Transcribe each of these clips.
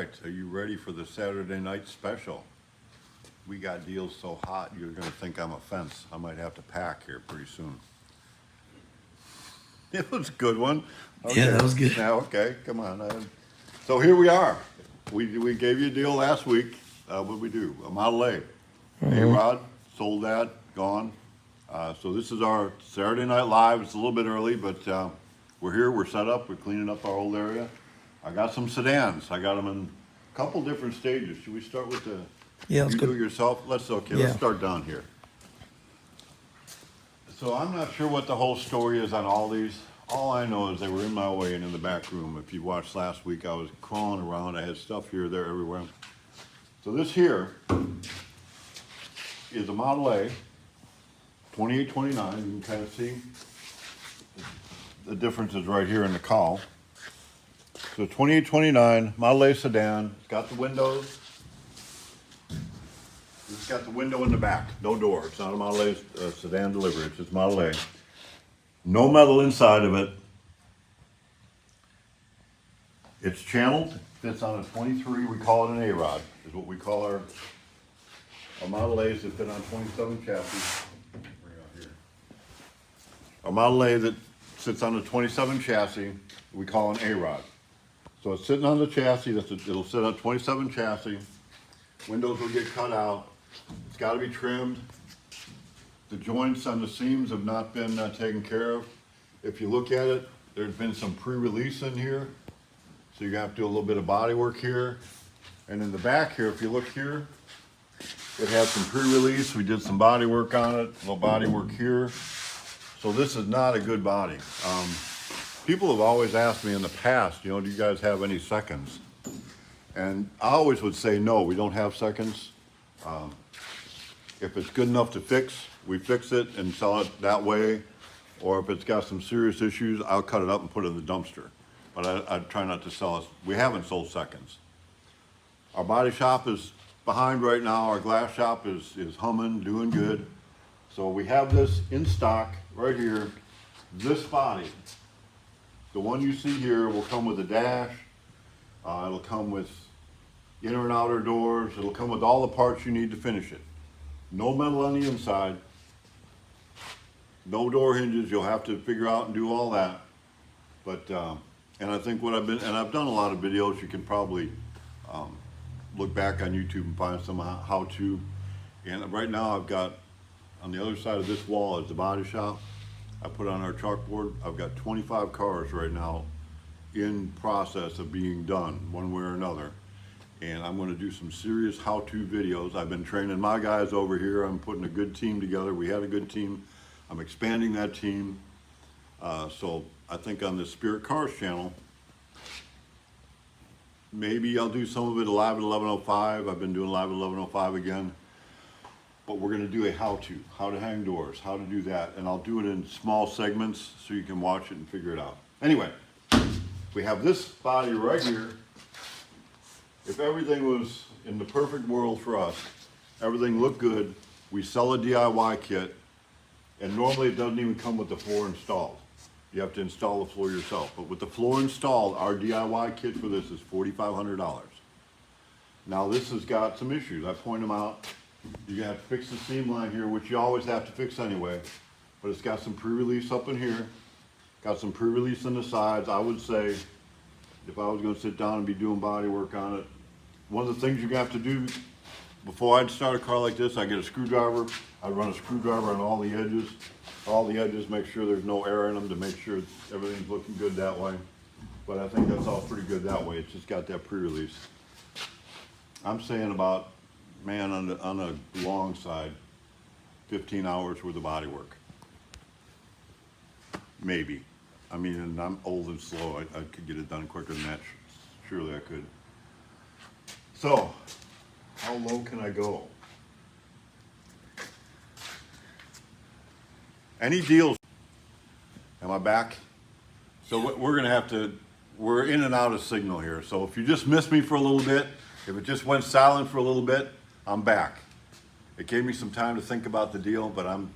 right, are you ready for the Saturday night special? We got deals so hot, you're gonna think I'm a fence. I might have to pack here pretty soon. It was a good one. Yeah, that was good. Now, okay, come on. So here we are. We gave you a deal last week. What did we do? A Model A. A-Rod, sold that, gone. So this is our Saturday Night Live. It's a little bit early, but we're here, we're set up, we're cleaning up our old area. I got some sedans. I got them in a couple different stages. Should we start with the, Yeah, let's you go. do it yourself? Let's Yeah. start down here. So I'm not sure what the whole story is on all these. All I know is they were in my way and in the back room. If you watched last week, I was crawling around. I had stuff here, there, everywhere. So this here is a Model A, 2829. You can kind of see the differences right here in the call. So 2829 Model A sedan. It's got the windows. It's got the window in the back, no door. It's not a Model A sedan delivery, it's just Model A. No metal inside of it. It's channeled, fits on a 23, we call it an A-Rod, is what we call our Model A's that fit on 27 chassis. Bring it out here. A Model A that sits on a 27 chassis, we call an A-Rod. So it's sitting on the chassis, it'll sit on 27 chassis. Windows will get cut out. It's got to be trimmed. The joints on the seams have not been taken care of. If you look at it, there's been some pre-release in here. So you're going to have to do a little bit of body work here. And in the back here, if you look here, it has some pre-release. We did some body work on it, a little body work here. So this is not a good body. People have always asked me in the past, do you guys have any seconds? And I always would say, no, we don't have seconds. If it's good enough to fix, we fix it and sell it that way. Or if it's got some serious issues, I'll cut it up and put it in the dumpster. But I try not to sell it. We haven't sold seconds. Our body shop is behind right now. Our glass shop is humming, doing good. So we have this in stock right here. This body, the one you see here, will come with a dash. It'll come with inner and outer doors. It'll come with all the parts you need to finish it. No metal on the inside. No door hinges. You'll have to figure out and do all that. But, and I think I've done a lot of videos. You can probably look back on YouTube and find some how-to. And right now I've got, on the other side of this wall is the body shop. I put on our chalkboard. I've got 25 cars right now in process of being done one way or another. And I'm going to do some serious how-to videos. I've been training my guys over here. I'm putting a good team together. We had a good team. I'm expanding that team. So I think on the Spiritcars channel, maybe I'll do some of it live at 11:05. I've been doing live at 11:05 again. But we're going to do a how to hang doors, how to do that. And I'll do it in small segments so you can watch it and figure it out. Anyway, we have this body right here. If everything was in the perfect world for us, everything looked good, we sell a DIY kit, and normally it doesn't even come with the floor installed. You have to install the floor yourself. But with the floor installed, our DIY kit for this is $4,500. Now this has got some issues. I point them out. You have to fix the seam line here, which you always have to fix anyway. But it's got some pre-release up in here. Got some pre-release on the sides. I would say, if I was going to sit down and be doing body work on it, one of the things you're going to have to do before I'd start a car like this, I get a screwdriver. I'd run a screwdriver on all the edges, make sure there's no air in them to make sure everything's looking good that way. But I think that's all pretty good that way. It's just got that pre-release. I'm saying about, man, on the long side, 15 hours worth of body work. Maybe. I mean, and I'm old and slow. I could get it done quicker than that. Surely I could. So, how low can I go? Any deals? Am I back? So we're gonna have to, we're in and out of signal here. So if you just missed me for a little bit, if it just went silent for a little bit, I'm back. It gave me some time to think about the deal, but I'm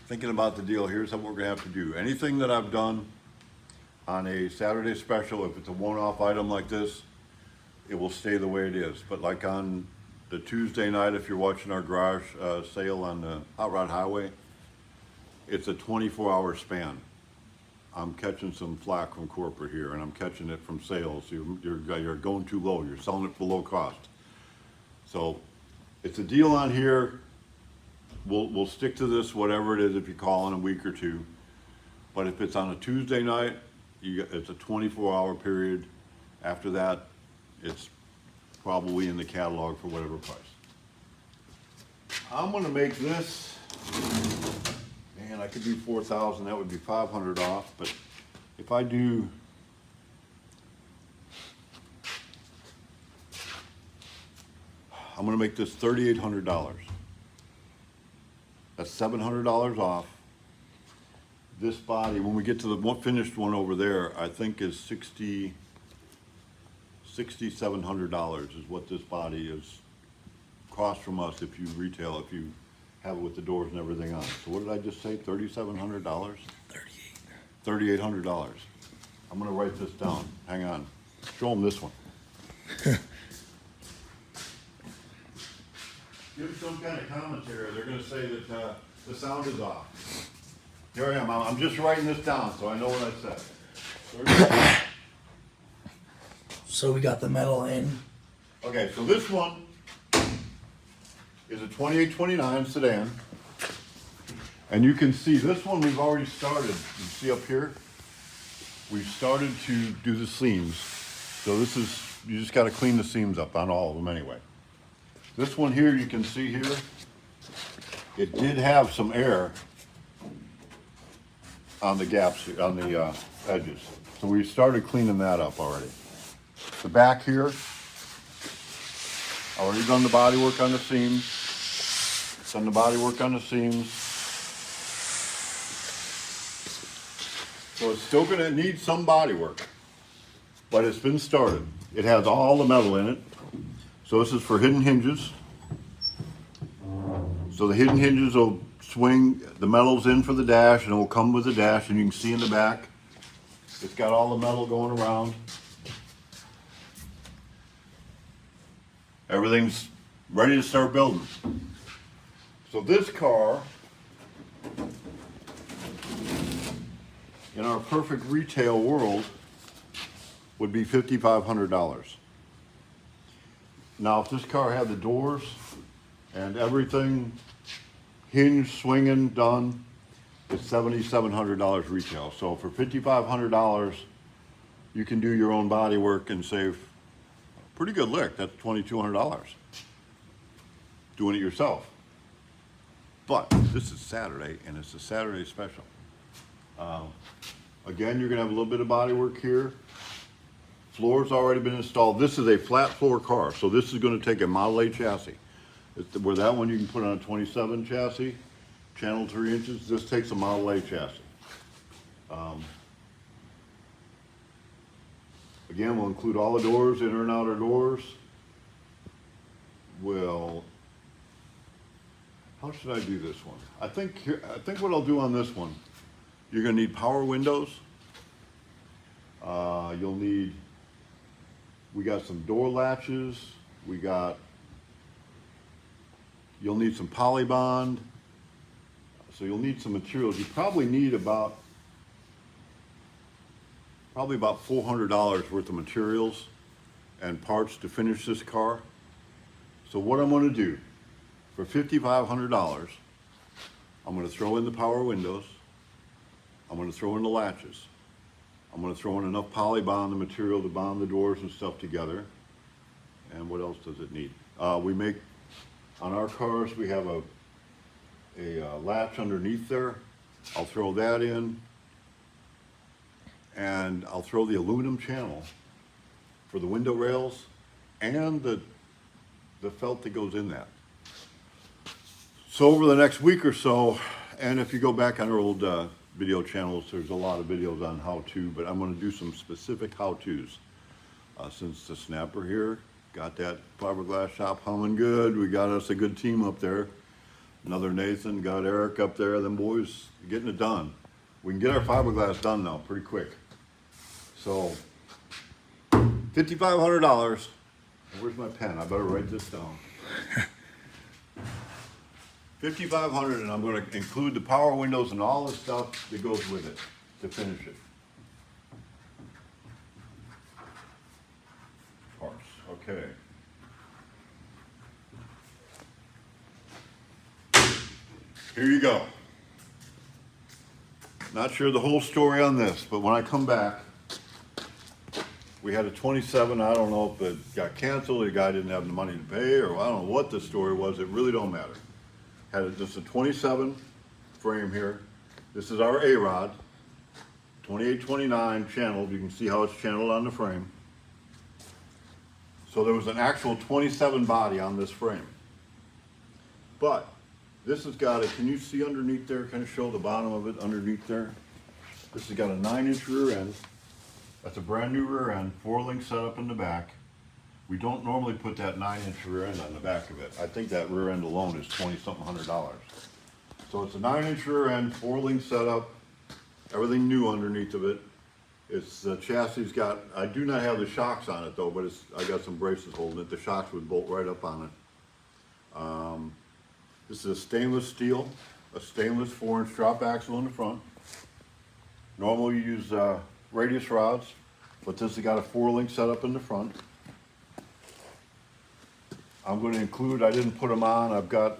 thinking about the deal. Here's what we're gonna have to do. Anything that I've done on a Saturday special, if it's a one-off item like this, it will stay the way it is. But like on the Tuesday night, if you're watching our garage sale on the Hot Rod Highway, it's a 24-hour span. I'm catching some flack from corporate here, and I'm catching it from sales. You're going too low. You're selling it for low cost. So it's a deal on here. We'll stick to this, whatever it is, if you call in a week or two. But if it's on a Tuesday night, it's a 24-hour period. After that, it's probably in the catalog for whatever price. I'm gonna make this, man, I could do 4,000, that would be 500 off, but if I do, I'm gonna make this $3,800. That's $700 off. This body, when we get to the one finished one over there, I think is $6,700 is what this body is cost from us if you retail, if you have it with the doors and everything on it. So what did I just say, $3,700? $3,800. I'm gonna write this down, hang on. Show them this one. Give some kind of commentary, they're gonna say that the sound is off. Here I am, I'm just writing this down so I know what I said. So we got the metal in. Okay, so this one is a 2829 sedan. And you can see this one we've already started. You see up here? We've started to do the seams. So this is, you just gotta clean the seams up on all of them anyway. This one here, you can see here, it did have some air on the gaps, on the edges. So we started cleaning that up already. The back here, already done the body work on the seams. Done the body work on the seams. So it's still gonna need some body work, but it's been started. It has all the metal in it. So this is for hidden hinges. So the hidden hinges will swing, the metal's in for the dash, and it will come with the dash, and you can see in the back, it's got all the metal going around. Everything's ready to start building. So this car, in our perfect retail world, would be $5,500. Now, if this car had the doors and everything hinge, swinging, done, it's $7,700 retail. So for $5,500, you can do your own body work and save a pretty good lick. That's $2,200 doing it yourself. But this is Saturday, and it's a Saturday special. Again, you're gonna have a little bit of body work here. Floor's already been installed. This is a flat floor car, so this is gonna take a Model A chassis. Where that one you can put on a 27 chassis, channel 3 inches, this takes a Model A chassis. Again, we'll include all the doors, inner and outer doors. How should I do this one? I think what I'll do on this one, you're gonna need power windows. You'll need, we got some door latches, you'll need some polybond, so you'll need some materials. You probably need about $400 worth of materials and parts to finish this car. So what I'm gonna do, for $5,500, I'm gonna throw in the power windows, I'm gonna throw in the latches, I'm gonna throw in enough polybond, the material to bond the doors and stuff together. And what else does it need? We make, on our cars, we have a latch underneath there. I'll throw that in. And I'll throw the aluminum channel for the window rails and the felt that goes in that. So over the next week or so, and if you go back on our old video channels, there's a lot of videos on how to, but I'm gonna do some specific how-tos. Since the snapper here got that fiberglass shop humming good, we got us a good team up there. Another Nathan, got Eric up there, them boys getting it done. We can get our fiberglass done now pretty quick. So $5,500, Where's my pen? I better write this down. 5,500, and I'm going to include the power windows and all the stuff that goes with it to finish it. Parts, okay. Here you go. Not sure the whole story on this, but when I come back, we had a 27, I don't know if it got canceled, the guy didn't have the money to pay, or I don't know what the story was, it really don't matter. Had just a 27 frame here. This is our A-Rod, 2829 channeled. You can see how it's channeled on the frame. So there was an actual 27 body on this frame. But this has got a, can you see underneath there, kind of show the bottom of it underneath there? This has got a 9-inch rear end. That's a brand new rear end, 4-link setup in the back. We don't normally put that 9-inch rear end on the back of it. I think that rear end alone is $20-something hundred. So it's a 9-inch rear end, 4-link setup, everything new underneath of it. It's the chassis got, I do not have the shocks on it though, but it's, I got some braces holding it. The shocks would bolt right up on it. This is a stainless steel, a stainless 4-inch drop axle in the front. Normally you use radius rods, but this has got a 4-link setup in the front. I'm going to include, I didn't put them on, I've got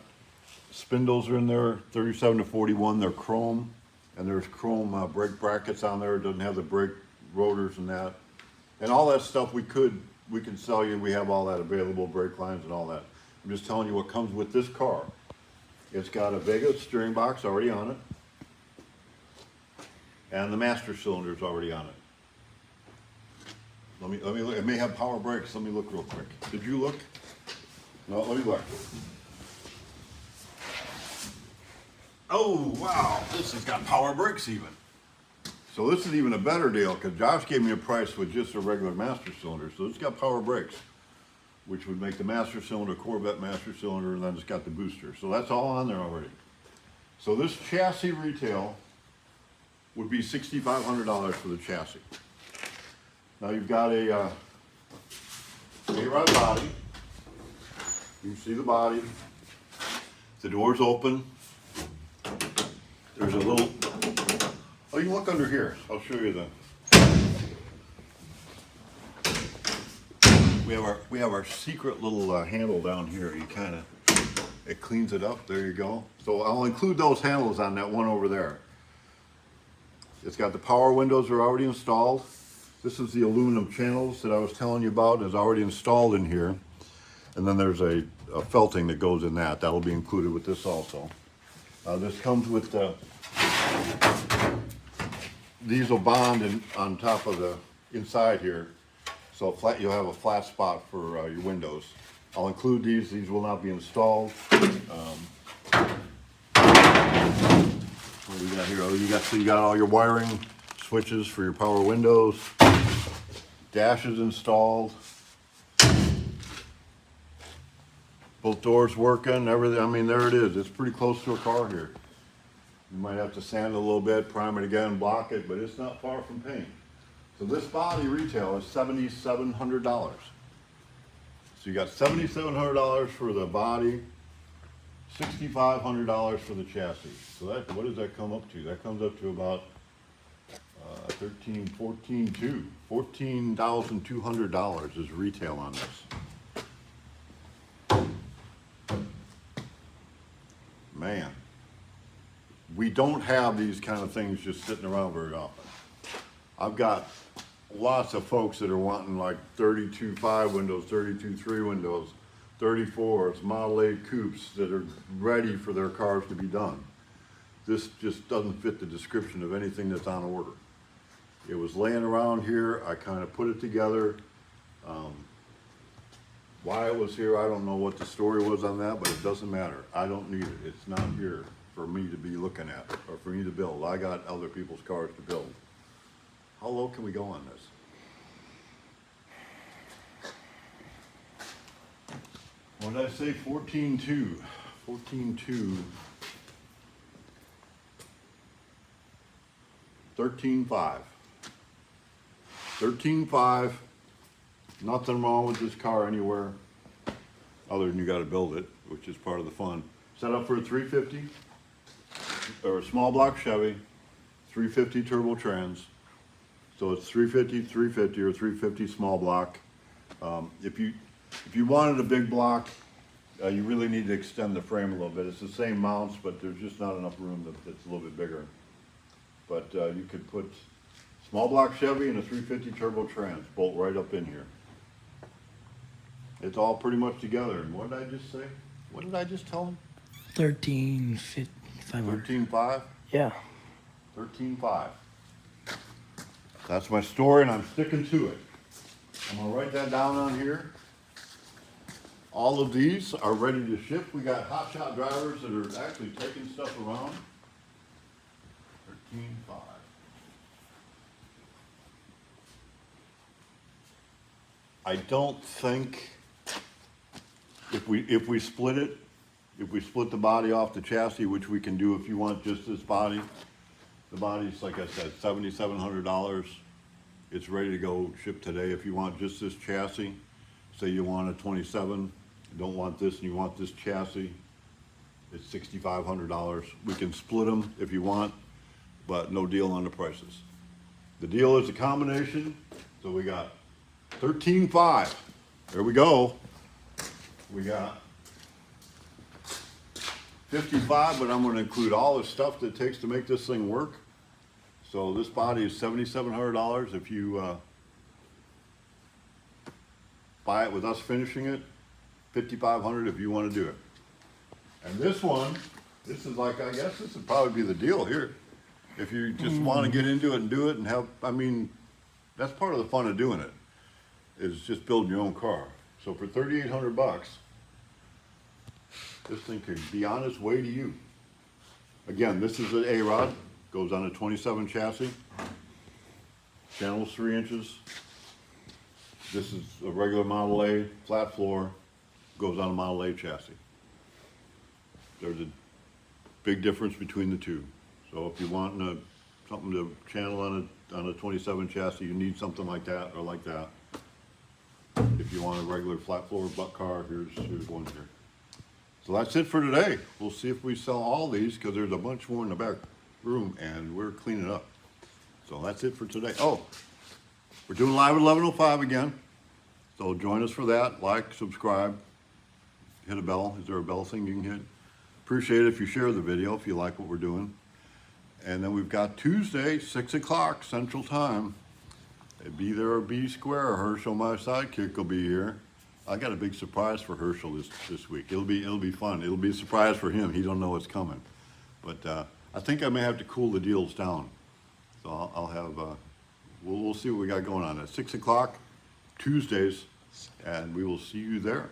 spindles are in there, 37 to 41, they're chrome, and there's chrome brake brackets on there. It doesn't have the brake rotors and that. And all that stuff we can sell you, we have all that available, brake lines and all that. I'm just telling you what comes with this car. It's got a Vega steering box already on it, and the master cylinder is already on it. Let me look. It may have power brakes. Let me look real quick. Did you look? No, let me look. Oh, wow, this has got power brakes even. So this is even a better deal because Josh gave me a price with just a regular master cylinder. So it's got power brakes, which would make the master cylinder, Corvette master cylinder, and then it's got the booster. So that's all on there already. So this chassis retail would be $6,500 for the chassis. Now you've got a A-Rod body. You can see the body. The door's open. There's a little, oh, you can look under here. I'll show you we have our secret little handle down here. You kind of, it cleans it up. There you go. So I'll include those handles on that one over there. It's got the power windows are already installed. This is the aluminum channels that I was telling you about is already installed in here. And then there's a felting that goes in that. That'll be included with this also. This comes with the diesel bond on top of the inside here. So flat, you'll have a flat spot for your windows. I'll include these. These will not be installed. What do you got here? Oh, you got all your wiring switches for your power windows. Dash is installed. Both doors working, everything. I mean, there it is. It's pretty close to a car here. You might have to sand it a little bit, prime it again, block it, but it's not far from paint. So this body retail is $7,700. So you got $7,700 for the body, $6,500 for the chassis. So that, what does that come up to? That comes up to about $14,200 is retail on this. Man, we don't have these kind of things just sitting around very often. I've got lots of folks that are wanting like 32.5 windows, 32.3 windows, 34s, Model 8 coupes that are ready for their cars to be done. This just doesn't fit the description of anything that's on order. It was laying around here. I kind of put it together. Why it was here, I don't know what the story was on that, but it doesn't matter. I don't need it. It's not here for me to be looking at or for me to build. I got other people's cars to build. How low can we go on this? What did I say? 14.2. 14.2. 13.5. 13.5. Nothing wrong with this car anywhere, other than you gotta build it, which is part of the fun. Set up for a 350, or a small block Chevy, 350 turbo trans. So it's 350, 350, or 350 small block. If you wanted a big block, you really need to extend the frame a little bit. It's the same mounts, but there's just not enough room that's a little bit bigger. But you could put small block Chevy and a 350 turbo trans, bolt right up in here. It's all pretty much together. And what did I just say? What did I just tell him? 13,500. 13.5? Yeah. 13.5. That's my story, and I'm sticking to it. I'm gonna write that down on here. All of these are ready to ship. We got hotshot drivers that are actually taking stuff around. 13.5. I don't think if we split it, if we split the body off the chassis, which we can do if you want just this body, the body's, like I said, $7,700. It's ready to go ship today. If you want just this chassis, say you want a 27, you don't want this and you want this chassis, it's $6,500. We can split them if you want, but no deal on the prices. The deal is a combination, so we got 13.5. There we go. We got 55, but I'm going to include all the stuff that it takes to make this thing work. So this body is $7,700 if you buy it with us finishing it. $5,500 if you want to do it. And this one, this is like, I guess this would probably be the deal here. If you just want to get into it and do it and have, I mean, that's part of the fun of doing it, is just building your own car. So for 3,800 bucks, this thing could be on its way to you. Again, this is an A-Rod, goes on a 27 chassis. Channel's 3 inches. This is a regular Model A, flat floor, goes on a Model A chassis. There's a big difference between the two. So if you want something to channel on a 27 chassis, you need something like that or like that. If you want a regular flat floor butt car, here's one here. So that's it for today. We'll see if we sell all these, because there's a bunch more in the back room and we're cleaning up. So that's it for today. Oh, we're doing live at 11:05 again. So join us for that. Like, subscribe, hit a bell. Is there a bell thing you can hit? Appreciate it if you share the video if you like what we're doing. And then we've got Tuesday, 6 o'clock Central Time. Be there or be square. Herschel, my sidekick, will be here. I got a big surprise for Herschel this week. It'll be fun. It'll be a surprise for him. He don't know what's coming. But I think I may have to cool the deals down. So I'll have, we'll see what we got going on at 6 o'clock Tuesdays, and we will see you there.